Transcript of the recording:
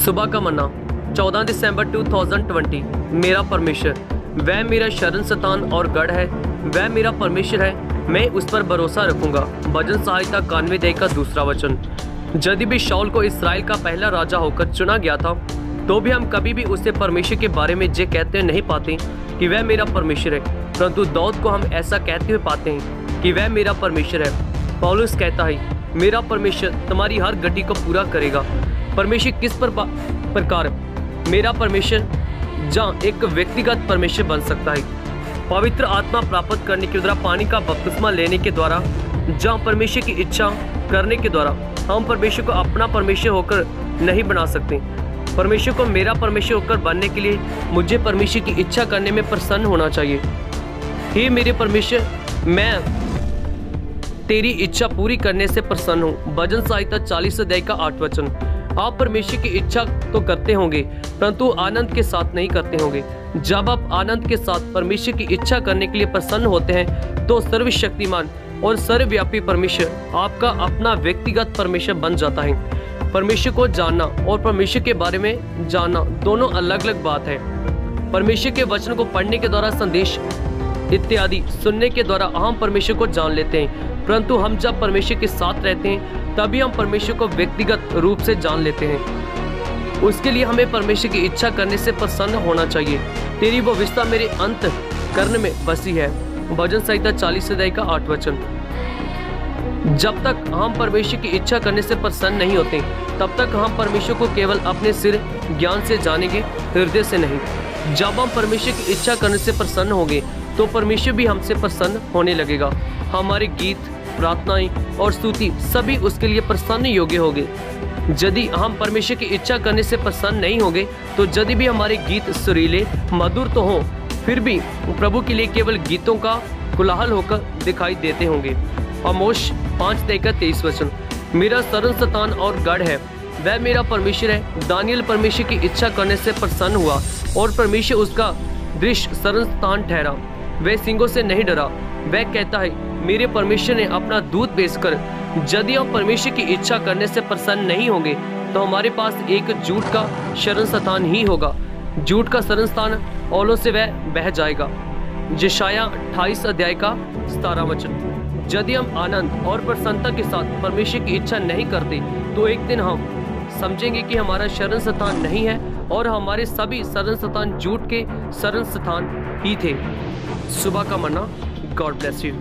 सुबह का मन्ना 14 दिसंबर 2020। मेरा परमेश्वर वह मेरा शरण स्थान और गढ़ है, वह मेरा परमेश्वर है, मैं उस पर भरोसा रखूंगा। भजन संहिता 91 का दूसरा वचन। यदि भी शाऊल को इस्राएल का पहला राजा होकर चुना गया था, तो भी हम कभी भी उसे परमेश्वर के बारे में ये कहते नहीं पाते कि वह मेरा परमेश्वर है, परंतु दाऊद को हम ऐसा कहते हुए पाते हैं कि वह मेरा परमेश्वर है। पौलुस कहता है, मेरा परमेश्वर तुम्हारी हर गति को पूरा करेगा। परमेश्वर किस प्रकार मेरा परमेश्वर जहाँ एक व्यक्तिगत परमेश्वर बन सकता है, पवित्र आत्मा प्राप्त करने के द्वारा, पानी का बपतिस्मा लेने के द्वारा, जहाँ परमेश्वर की इच्छा करने के द्वारा हम परमेश्वर को अपना परमेश्वर होकर नहीं बना सकते। परमेश्वर को मेरा परमेश्वर होकर बनने के लिए मुझे परमेश्वर की इच्छा करने में प्रसन्न होना चाहिए। हे मेरे परमेश्वर, मैं तेरी इच्छा पूरी करने से प्रसन्न हूँ। भजन संहिता 40 अध्याय का 8 वचन। आप परमेश्वर की इच्छा तो करते होंगे, परंतु आनंद के साथ नहीं करते होंगे। जब आप आनंद के साथ परमेश्वर की इच्छा करने के लिए प्रसन्न होते हैं, तो सर्वशक्तिमान और सर्वव्यापी परमेश्वर आपका अपना व्यक्तिगत परमेश्वर बन जाता है। परमेश्वर को जानना और परमेश्वर के बारे में जानना दोनों अलग अलग बात है। परमेश्वर के वचन को पढ़ने के द्वारा, संदेश इत्यादि सुनने के द्वारा हम परमेश्वर को जान लेते हैं, परंतु हम जब परमेश्वर के साथ रहते हैं तभी हम परमेश्वर को व्यक्तिगत रूप से जान लेते हैं। उसके लिए हमें परमेश्वर की इच्छा करने से प्रसन्न होना चाहिए। तेरी वो विस्तार मेरे अंत करने में बसी है। भजन संहिता 40 अध्याय का 8 वचन। जब तक हम परमेश्वर की इच्छा करने से प्रसन्न नहीं होते, तब तक हम परमेश्वर को केवल अपने सिर ज्ञान से जानेंगे, हृदय से नहीं। जब हम परमेश्वर की इच्छा करने से प्रसन्न होंगे, तो परमेश्वर भी हमसे प्रसन्न होने लगेगा। हमारे गीत, प्रार्थनाएं और स्तुति सभी उसके लिए प्रसन्न योग्य होंगे। यदि हम परमेश्वर की इच्छा करने से प्रसन्न नहीं होंगे, तो यदि भी हमारे गीत सुरीले मधुर तो हों, फिर भी प्रभु के लिए केवल गीतों का कोलाहल होकर दिखाई देते होंगे। आमोस 5:23 वचन। मेरा शरण स्थान और गढ़ है, वह मेरा परमेश्वर है। दानियल परमेश्वर की इच्छा करने से प्रसन्न हुआ और परमेश्वर उसका दृश्य शरण स्थान ठहरा। वह सिंहों से नहीं डरा। वह कहता है, मेरे परमेश्वर ने अपना दूत भेजकर। यदि हम परमेश्वर की इच्छा करने से प्रसन्न नहीं होंगे, तो हमारे पास एक झूठ का शरण स्थान ही होगा। झूठ का शरण स्थान औलों से वह बह जाएगा। यशायाह 28 अध्याय का 17 वचन। यदि हम आनंद और प्रसन्नता के साथ परमेश्वर की इच्छा नहीं करते, तो एक दिन हम समझेंगे कि हमारा शरण स्थान नहीं है और हमारे सभी शरण स्थान झूठ के शरण स्थान ही थे। सुबह का मन्ना। God bless you.